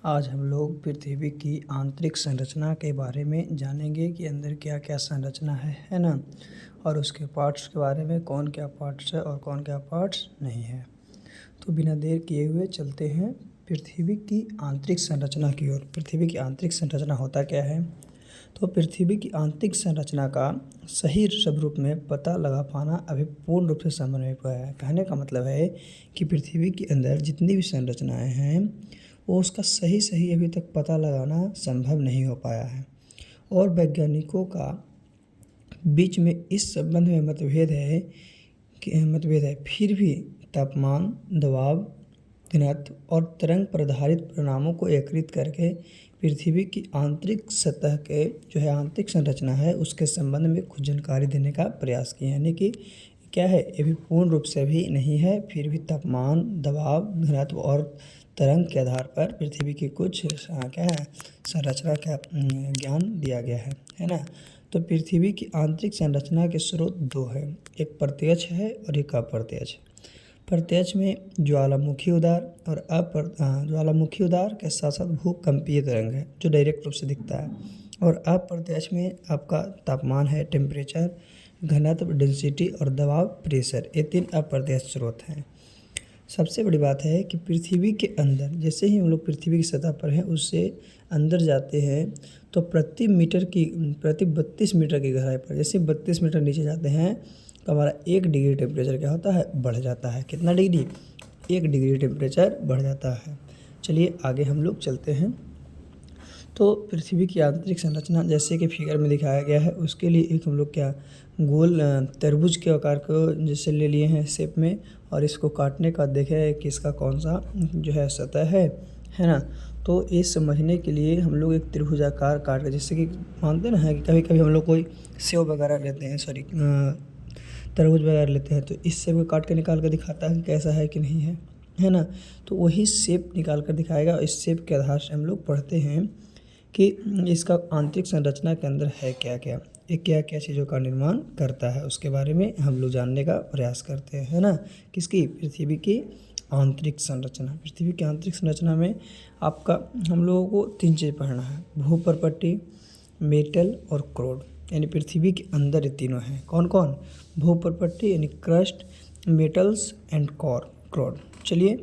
आज हम लोग पृथ्वी की आंतरिक संरचना के बारे में जानेंगे कि अंदर क्या क्या संरचना है ना। और उसके पार्ट्स के बारे में कौन क्या पार्ट्स है और कौन क्या पार्ट्स नहीं है। तो बिना देर किए हुए चलते हैं पृथ्वी की आंतरिक संरचना की ओर। पृथ्वी की आंतरिक संरचना होता क्या है? तो पृथ्वी की आंतरिक संरचना का सही स्वरूप में पता लगा पाना अभी पूर्ण रूप से संभव नहीं पाया है। कहने का मतलब है कि पृथ्वी के अंदर जितनी भी संरचनाएं हैं वो उसका सही अभी तक पता लगाना संभव नहीं हो पाया है। और वैज्ञानिकों का बीच में इस संबंध में मतभेद है। फिर भी तापमान, दबाव, घनत्व और तरंग पर आधारित परिणामों को एकीकृत करके पृथ्वी की आंतरिक सतह के जो है आंतरिक संरचना है उसके संबंध में कुछ जानकारी देने का प्रयास किया। यानी कि क्या है, ये भी पूर्ण रूप से भी नहीं है, फिर भी तापमान, दबाव, घनत्व और तरंग के आधार पर पृथ्वी की कुछ क्या है संरचना का ज्ञान दिया गया है ना। तो पृथ्वी की आंतरिक संरचना के स्रोत दो है, एक प्रत्यक्ष है और एक अप्रत्यक्ष। प्रत्यक्ष में ज्वालामुखी उद्गार और ज्वालामुखी उद्गार के साथ साथ भूकंपीय तरंग है जो डायरेक्ट रूप से दिखता है। और अप्रत्यक्ष में आपका तापमान है, टेम्परेचर, घनत्व, डेंसिटी और दबाव, प्रेशर, ये तीन अप्रत्यक्ष स्रोत हैं। सबसे बड़ी बात है कि पृथ्वी के अंदर जैसे ही हम लोग पृथ्वी की सतह पर हैं उससे अंदर जाते हैं तो प्रति 32 मीटर की गहराई पर जैसे 32 मीटर नीचे जाते हैं तो हमारा 1 डिग्री टेम्परेचर क्या होता है, बढ़ जाता है। कितना डिग्री? 1 डिग्री टेम्परेचर बढ़ जाता है। चलिए आगे हम लोग चलते हैं। तो पृथ्वी की आंतरिक संरचना जैसे कि फिगर में दिखाया गया है उसके लिए एक हम लोग क्या गोल तरबूज के आकार को जैसे ले लिए हैं शेप में, और इसको काटने का देखें कि इसका कौन सा जो है सतह है ना। तो ये समझने के लिए हम लोग एक त्रिभुजाकार काट के, जैसे कि मानते ना है कि कभी कभी हम लोग कोई सेव वगैरह लेते हैं, तरबूज वगैरह लेते हैं तो इस शेप को काट के निकाल कर दिखाता है कि कैसा है कि नहीं है ना। तो वही शेप निकाल कर दिखाएगा और इस शेप के आधार से हम लोग पढ़ते हैं कि इसका आंतरिक संरचना के अंदर है क्या क्या, ये क्या क्या चीज़ों का निर्माण करता है उसके बारे में हम लोग जानने का प्रयास करते हैं, है ना। किसकी? पृथ्वी की आंतरिक संरचना। पृथ्वी की आंतरिक संरचना में आपका हम लोगों को 3 चीज़ पढ़ना है, भूपर्पट्टी, मेटल और क्रोड। यानी पृथ्वी के अंदर ये तीनों हैं। कौन कौन? भूपर्पट्टी यानी क्रस्ट, मेटल्स एंड क्रोड। चलिए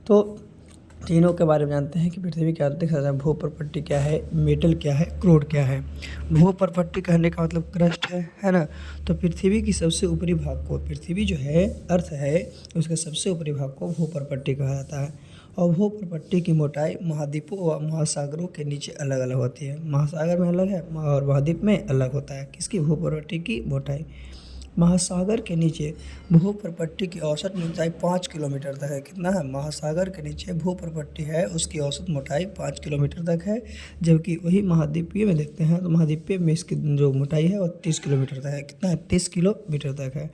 तो तीनों के बारे में जानते हैं कि पृथ्वी की आंतरिक संरचना भूपर्पट्टी क्या है, मेटल क्या है, क्रोड क्या है। भूपर्पट्टी कहने का मतलब क्रस्ट है ना। तो पृथ्वी की सबसे ऊपरी भाग को, पृथ्वी जो है अर्थ है उसके सबसे ऊपरी भाग को भूपर्पट्टी कहा जाता है। और भूपर्पट्टी की मोटाई महाद्वीपों व महासागरों के नीचे अलग अलग होती है। महासागर में अलग है और महाद्वीप में अलग होता है। किसकी? भूपर्पट्टी की मोटाई। महासागर के नीचे भूपर्पट्टी की औसत मोटाई 5 किलोमीटर तक है। कितना है? महासागर के नीचे भूपर्पट्टी है उसकी औसत मोटाई 5 किलोमीटर तक है। जबकि वही महाद्वीपीय में देखते हैं तो महाद्वीपीय में इसकी जो मोटाई है वो 30 किलोमीटर तक है। कितना है? 30 किलोमीटर तक है।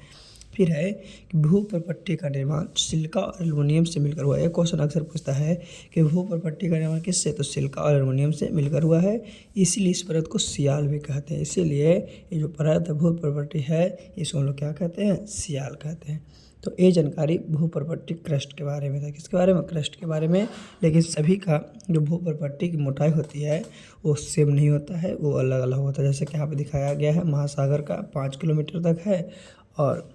फिर है कि भूपर्पट्टी का निर्माण सिलिका और एल्युमिनियम से मिलकर हुआ है। क्वेश्चन अक्सर पूछता है कि भूपर्पट्टी का निर्माण किससे? तो सिलिका और एल्युमिनियम से मिलकर हुआ है। इसीलिए इस परत को सियाल भी कहते हैं। इसीलिए ये जो परत भूपर्पट्टी है इसको हम लोग क्या कहते हैं? सियाल कहते हैं। तो ये जानकारी भूपर्पट्टी क्रस्ट के बारे में था। किसके बारे में? क्रस्ट के बारे में। लेकिन सभी का जो भूपर्पट्टी की मोटाई होती है वो सेम नहीं होता है, वो अलग अलग होता है। जैसे कि यहाँ पे दिखाया गया है महासागर का 5 किलोमीटर तक है और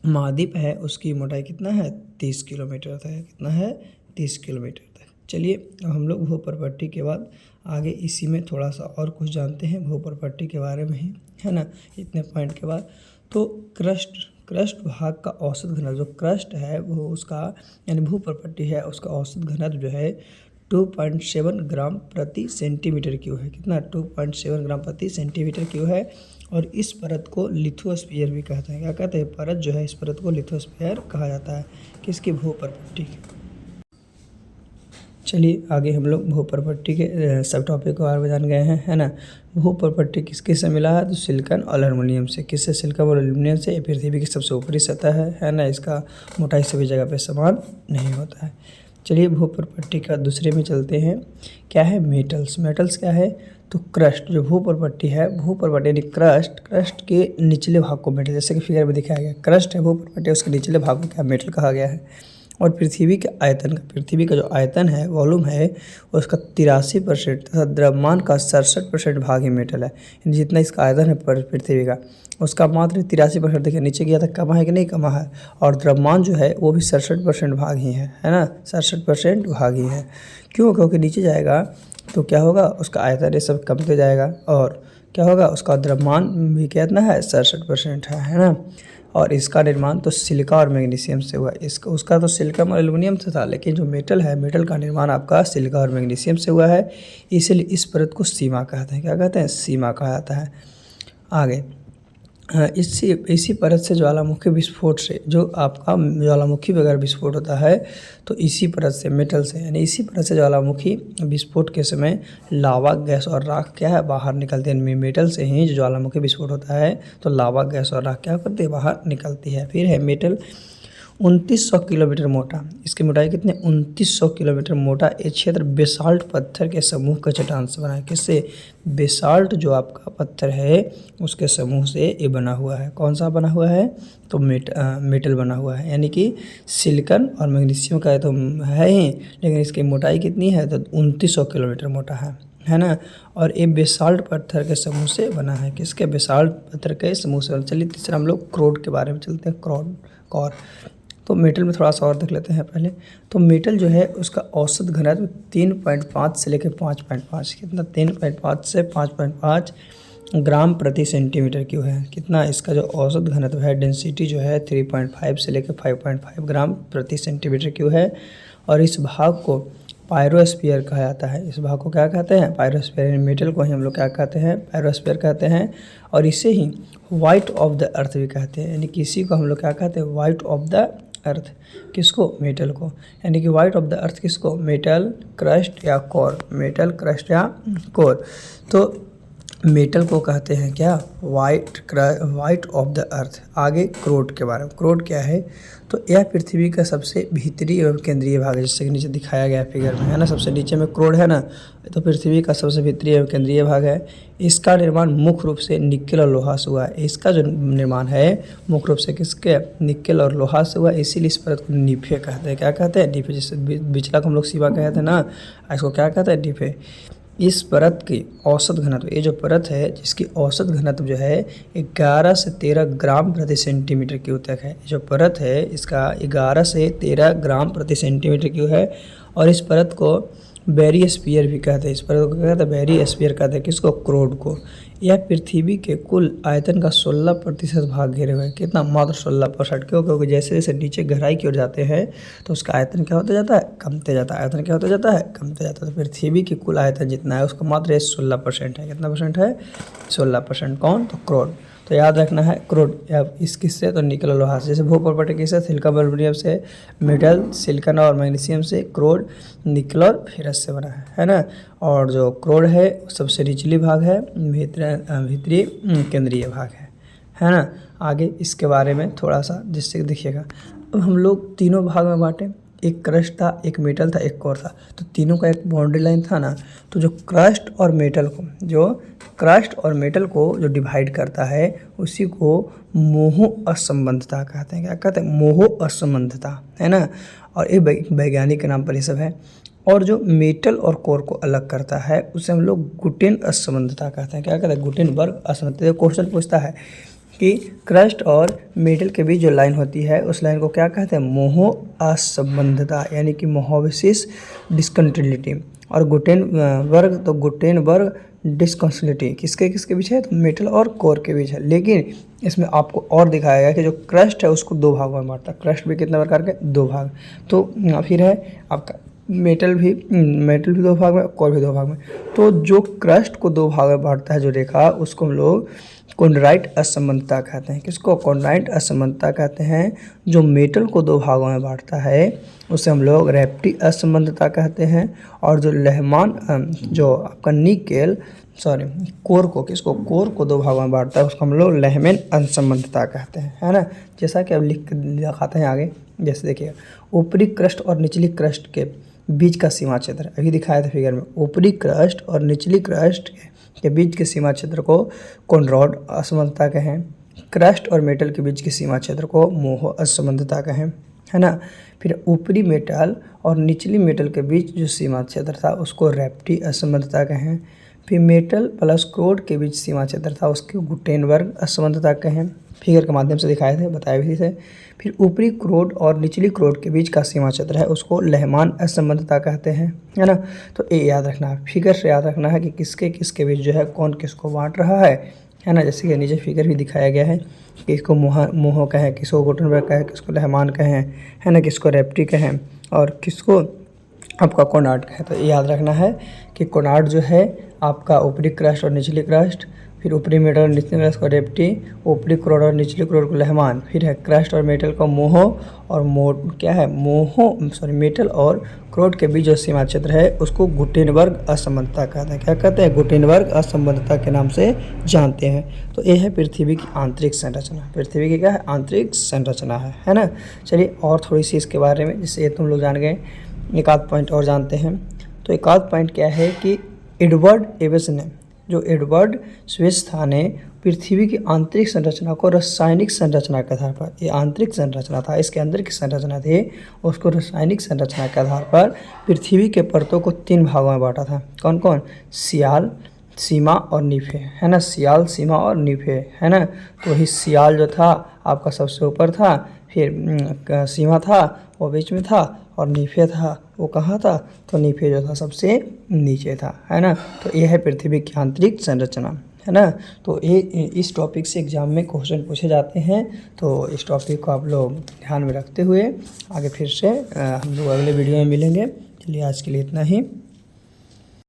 महाद्वीप है उसकी मोटाई कितना है? 30 किलोमीटर तक है। कितना है? 30 किलोमीटर तक। चलिए अब हम लोग भूपर्पट्टी के बाद आगे इसी में थोड़ा सा और कुछ जानते हैं भूपर्पट्टी के बारे में ही, है ना। इतने पॉइंट के बाद तो क्रस्ट भाग का औसत घनत्व, जो क्रस्ट है वो उसका यानी भूपर्पट्टी है उसका औसत घनत्व जो है 2.7 ग्राम प्रति सेंटीमीटर क्यूब है। कितना? 2.7 ग्राम प्रति सेंटीमीटर क्यूब है। और इस परत को लिथोस्फीयर भी कहते हैं। क्या कहते हैं? परत जो है इस परत को लिथोस्फीयर कहा जाता है। किसकी? भूपर्पट्टी। चलिए आगे हम लोग भूपर्पट्टी के सब टॉपिक के बारे में जान गए हैं, है ना। भूपर्पट्टी किसके से मिला है? तो सिलिकॉन और एल्युमिनियम से। किससे? सिलिकॉन और एल्युमिनियम से। पृथ्वी की सबसे ऊपरी सतह है ना। इसका मोटाई सभी जगह पे समान नहीं होता है। चलिए भूपर्पट्टी का दूसरे में चलते हैं। क्या है? मेटल्स। मेटल्स क्या है? तो क्रस्ट, जो भूपर्पट्टी है भूपर्पट्टी यानी क्रस्ट के निचले भाग को मेटल, जैसे कि फिगर में दिखाया गया क्रस्ट है भूपर्पट्टी उसके निचले भाग को क्या? मेटल कहा गया है। और पृथ्वी का जो आयतन है, वॉल्यूम है, उसका 83% तथा द्रव्यमान का 67% भाग ही मेटल है। यानी जितना इसका आयतन है पृथ्वी का, उसका मात्र 83%, देखिए नीचे गया था, कमा है कि नहीं कमा है। और द्रव्यमान जो है वो भी 67% भाग ही है ना, 67% भाग ही है। क्यों? क्योंकि नीचे जाएगा तो क्या होगा, उसका आयतन ये सब कमते जाएगा और क्या होगा, उसका द्रव्यमान भी कितना है, 67% है ना। और इसका निर्माण तो सिलिका और मैग्नीशियम से हुआ। उसका तो सिलिका और एल्युमिनियम से था, लेकिन जो मेटल है, मेटल का निर्माण आपका सिलिका और मैग्नीशियम से हुआ है। इसलिए इस परत को सीमा कहते हैं। क्या कहते हैं? सीमा कहा जाता है। आगे इसी परत से ज्वालामुखी विस्फोट से, जो आपका ज्वालामुखी वगैरह विस्फोट होता है तो इसी परत से, मेटल से, यानी इसी परत से ज्वालामुखी विस्फोट के समय लावा गैस और राख क्या है, बाहर निकलती है। मेटल से ही जो ज्वालामुखी विस्फोट होता है तो लावा गैस और राख क्या करती है, बाहर निकलती है। फिर है मेटल 2900 किलोमीटर मोटा। इसकी मोटाई कितनी? 2900 किलोमीटर मोटा। ये क्षेत्र बेसाल्ट पत्थर के समूह के चट्टान से बना है। किससे? बेसाल्ट जो आपका पत्थर है उसके समूह से ये बना हुआ है। कौन सा बना हुआ है? तो मेटल बना हुआ है। यानी कि सिलिकॉन और मैग्नीशियम का तो है ही, लेकिन इसकी मोटाई कितनी है? तो 2900 किलोमीटर मोटा है ना। और ये बेसाल्ट पत्थर के समूह से बना है। किसके? बेसाल्ट पत्थर के समूह से। चलिए तीसरा हम लोग क्रोड के बारे में चलते हैं। कॉर तो मेटल में थोड़ा सा और देख लेते हैं पहले। तो मेटल जो है उसका औसत घनत्व 3.5 से लेकर 5.5, कितना? 3.5 से 5.5 ग्राम प्रति सेंटीमीटर क्यूब है। कितना? इसका जो औसत घनत्व है, डेंसिटी जो है 3.5 से लेकर 5.5 ग्राम प्रति सेंटीमीटर क्यूब है। और इस भाग को पायरोस्फीयर कहा जाता है। इस भाग को क्या कहते हैं? पायरोस्फीयर। मेटल को ही हम लोग क्या कहते हैं? पायरोस्फीयर कहते हैं। और इसे ही वाइट ऑफ द अर्थ भी कहते हैं। यानी किसी को हम लोग क्या कहते हैं? White of the earth. किसको? मेटल को। यानी कि वाइट ऑफ द अर्थ किसको? मेटल क्रस्ट या कोर। मेटल क्रस्ट या कोर। तो मेटल को कहते हैं क्या? White of the earth. आगे क्रोड के बारे में। क्रोड क्या है? तो यह पृथ्वी का सबसे भीतरी एवं केंद्रीय भाग है, जिससे नीचे दिखाया गया फिगर में, है ना। सबसे नीचे में क्रोड है ना, तो पृथ्वी का सबसे भीतरी एवं केंद्रीय भाग है। इसका निर्माण मुख्य रूप से निकेल और लोहा से हुआ है। इसका जो निर्माण है मुख्य रूप से किसके? निकेल और लोहा से हुआ। इसीलिए इस परत को नीफे कहते हैं। क्या कहते हैं? नीफे। जैसे बिचला को हम लोग सीमा कहते हैं ना, इसको क्या कहते हैं? नीफे। इस परत की औसत घनत्व, ये जो परत है जिसकी औसत घनत्व जो है 11 से 13 ग्राम प्रति सेंटीमीटर क्यूब तक है। जो परत है इसका 11 से 13 ग्राम प्रति सेंटीमीटर क्यूब है। और इस परत को बैरिस्फीयर भी कहते हैं। इस परत को क्या कहते हैं? बैरिस्फीयर कहते हैं। किसको? क्रोड को। यह पृथ्वी के कुल आयतन का 16% भाग घेरे हुए है। कितना? मात्र 16%। क्यों? क्योंकि जैसे जैसे नीचे गहराई की ओर जाते हैं तो उसका आयतन क्या होता जाता है? कमते जाता है। आयतन क्या होता जाता है? कमते जाता है। तो पृथ्वी की कुल आयतन जितना है उसका मात्र 16% है। कितना परसेंट है? 16%। कौन? तो क्रोड। तो याद रखना है क्रोड। इस किससे? तो निकल और लोहा से। जैसे भू प्रॉपर्टी किससे? सिलिकॉन एल्युमिनियम से। मेटल सिलिकॉन और मैग्नीशियम से। क्रोड निकल और फेरस से बना है ना। और जो क्रोड है सबसे निचली भाग है, भीतरी केंद्रीय भाग है ना। आगे इसके बारे में थोड़ा सा जिससे देखिएगा। अब हम लोग तीनों भाग में बांटे। एक क्रस्ट था, एक मेटल था, एक कोर था। तो तीनों का एक बाउंड्री लाइन था ना। तो जो क्रस्ट और मेटल को जो डिवाइड करता है उसी को मोह असंबंधता कहते हैं। क्या कहते हैं? मोह असंबंधता, है ना। और ये वैज्ञानिक के नाम पर ये सब है। और जो मेटल और कोर को अलग करता है उसे हम लोग गुटेन असंबंधता कहते हैं। क्या कहते हैं? गुटेनबर्ग असंबंधता। क्वेश्चन पूछता है कि क्रस्ट और मेटल के बीच जो लाइन होती है उस लाइन को क्या कहते हैं? मोह असंबंधता, यानी कि मोहोसिस डिस्कंटिन्यूटी। और गुटेनबर्ग डिस्कंटिन्यूटी किसके बीच है? तो मेटल और कोर के बीच है। लेकिन इसमें आपको और दिखाया गया कि जो क्रस्ट है उसको दो भागों में बांटता है। क्रस्ट भी कितने प्रकार के? दो भाग। तो फिर है आपका मेटल भी दो भाग में, कोर भी दो भाग में। तो जो क्रस्ट को दो भाग में बांटता है जो रेखा, उसको हम लोग कॉन्ड्राइट असंबंधता कहते हैं। किसको? कॉन्ड्राइट असंबंधता कहते हैं। जो मेटल को दो भागों में बांटता है उसे हम लोग रेप्टी असंबंधता कहते हैं। और जो जो आपका कोर को कोर को दो भागों में बांटता है उसको हम लोग लेहमैन असंबंधता कहते हैं, है ना। जैसा कि अब लिख दिखाते हैं आगे। जैसे देखिए, ऊपरी क्रस्ट और निचली क्रस्ट के बीच का सीमा क्षेत्र अभी दिखाया था फिगर में। ऊपरी क्रस्ट और निचली क्रस्ट के बीच के सीमा क्षेत्र को कॉन्ड्राइट असंबंधता कहें। क्रस्ट और मेटल के बीच के सीमा क्षेत्र को मोह असंबंधता कहें, है ना। फिर ऊपरी मेटल और निचली मेटल के बीच जो सीमा क्षेत्र था उसको रेफ्टी असंबद्धता कहें। फिर मेटल प्लस क्रोड के बीच सीमा क्षेत्र था उसको गुटेनबर्ग असंबद्धता कहें। फिगर के माध्यम से दिखाए थे, बताए भी थे। फिर ऊपरी क्रोड और निचली क्रोड के बीच का सीमा क्षेत्र है उसको लेहमान असंबद्धता कहते हैं, है ना। तो ये याद रखना है, फिगर से याद रखना है कि किसके किसके बीच जो है कौन किसको बांट रहा है ना। जैसे कि नीचे फिगर भी दिखाया गया है कि किसको मोहो कहें, किसको गुटेनबर्ग कहें, किसको लेहमान कहें, है ना, किसको रेफ्टी कहें और किसको आपका कोनार्ड कहें। तो ये याद रखना है कि कोनार्ड जो है आपका ऊपरी क्रस्ट और निचली क्रस्ट, फिर ऊपरी मेटल और निचली क्रस्ट को रेफ्टी, ऊपरी क्रोड और निचली क्रोड को लेहमान, फिर है क्रस्ट और मेटल को मोहो और मेटल और क्रोड के बीच जो सीमा क्षेत्र है उसको गुटेनबर्ग असंबद्धता कहते हैं। क्या कहते हैं? गुटेनबर्ग असंबद्धता के नाम से जानते हैं। तो ये है पृथ्वी की आंतरिक संरचना। पृथ्वी की क्या है? आंतरिक संरचना है ना। चलिए और थोड़ी सी इसके बारे में, जिससे तुम लोग जान गए, एक आध पॉइंट और जानते हैं। तो एक आध पॉइंट क्या है कि एडवर्ड एबेस ने, जो एडवर्ड स्विस था ने पृथ्वी की आंतरिक संरचना को रासायनिक संरचना के आधार पर, ये आंतरिक संरचना था, इसके अंदर की संरचना थी, उसको रासायनिक संरचना के आधार पर पृथ्वी के परतों को 3 भागों में बांटा था। कौन कौन? सियाल, सीमा और नीफे, है ना। सियाल, सीमा और नीफे, है ना। तो वही सियाल जो था आपका सबसे ऊपर था, फिर सीमा था वो बीच में था और नीफे था वो कहाँ था? तो नीफे जो था सबसे नीचे था, है ना। तो ये है पृथ्वी की आंतरिक संरचना, है ना। तो ये इस टॉपिक से एग्जाम में क्वेश्चन पूछे जाते हैं। तो इस टॉपिक को आप लोग ध्यान में रखते हुए आगे फिर से हम लोग अगले वीडियो में मिलेंगे। चलिए आज के लिए इतना ही।